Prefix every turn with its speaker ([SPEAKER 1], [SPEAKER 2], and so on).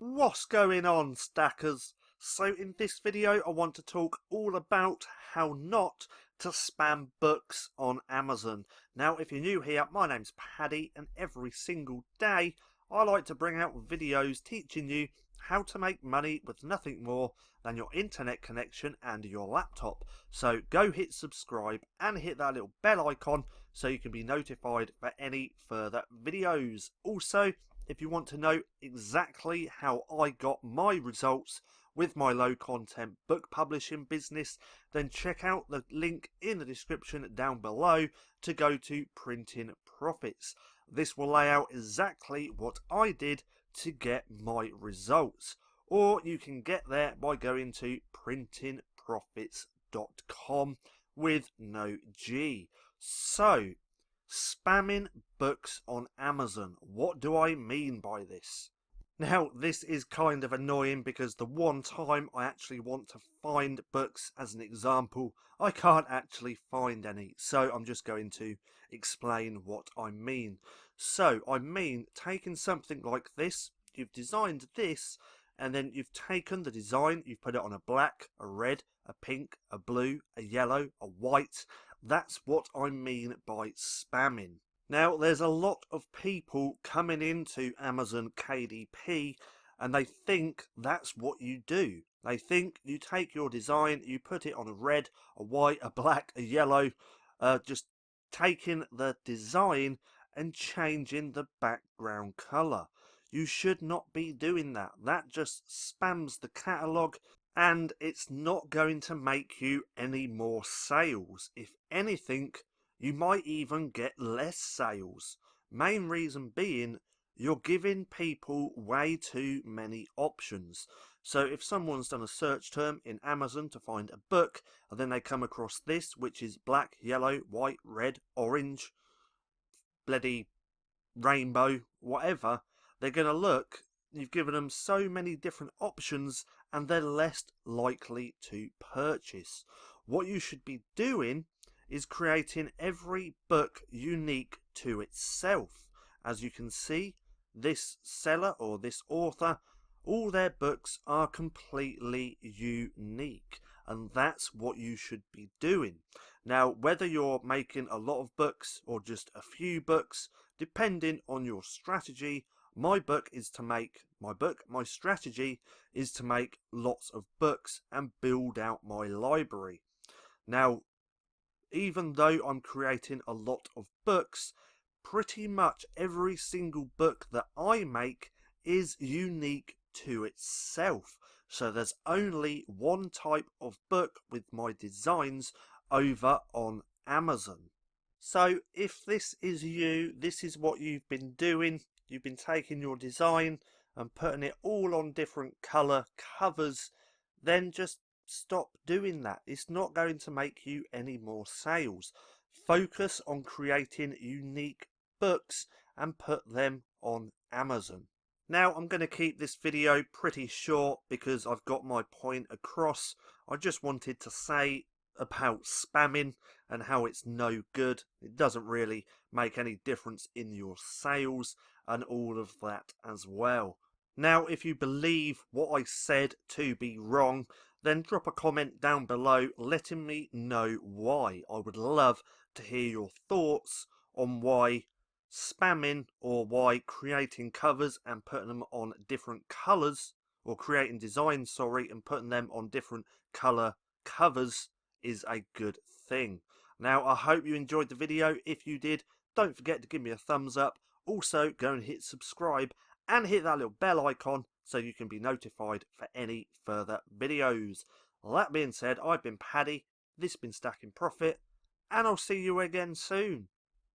[SPEAKER 1] What's going on, stackers? So in this video I want to talk all about how not to spam books on Amazon. Now if you're new here, my name's Paddy and every single day I like to bring out videos teaching you how to make money with nothing more than your internet connection and your laptop. So go hit subscribe and hit that little bell icon so you can be notified for any further videos. Also, if you want to know exactly how I got my results with my low content book publishing business, then check out the link in the description down below to go to Printing Profits. This will lay out exactly what I did to get my results, or you can get there by going to printingprofits.com with no G. So, spamming books on Amazon. What do I mean by this? Now, this is kind of annoying because the one time I actually want to find books as an example, I can't actually find any. So I'm just going to explain what I mean. So I mean taking something like this, you've designed this, and then you've taken the design, you've put it on a black, a red, a pink, a blue, a yellow, a white. That's what I mean by spamming. Now, there's a lot of people coming into Amazon KDP and they think that's what you do. They think you take your design, you put it on a red, a white, a black, a yellow, just taking the design and changing the background colour. You should not be doing that. That just spams the catalogue and it's not going to make you any more sales. If anything, you might even get less sales. Main reason being, you're giving people way too many options. So if someone's done a search term in Amazon to find a book, and then they come across this, which is black, yellow, white, red, orange, bloody rainbow, whatever, they're going to look. You've given them so many different options and they're less likely to purchase. What you should be doing is creating every book unique to itself. As you can see, this seller or this author, all their books are completely unique, and that's what you should be doing. Now, whether you're making a lot of books or just a few books, depending on your strategy, my strategy is to make lots of books and build out my library. Now, even though I'm creating a lot of books, pretty much every single book that I make is unique to itself. So there's only one type of book with my designs over on Amazon. So if this is you, this is what you've been doing. You've been taking your design and putting it all on different colour covers, then just stop doing that. It's not going to make you any more sales. Focus on creating unique books and put them on Amazon. Now I'm going to keep this video pretty short because I've got my point across. I just wanted to say about spamming and how it's no good. It doesn't really make any difference in your sales and all of that as well. Now, if you believe what I said to be wrong, then drop a comment down below letting me know why. I would love to hear your thoughts on why spamming, or why creating covers and putting them on different colours, or creating designs, sorry, and putting them on different colour covers is a good thing. Now, I hope you enjoyed the video. If you did, don't forget to give me a thumbs up. Also, go and hit subscribe and hit that little bell icon so you can be notified for any further videos. That being said, I've been Paddy, this has been Stacking Profit, and I'll see you again soon.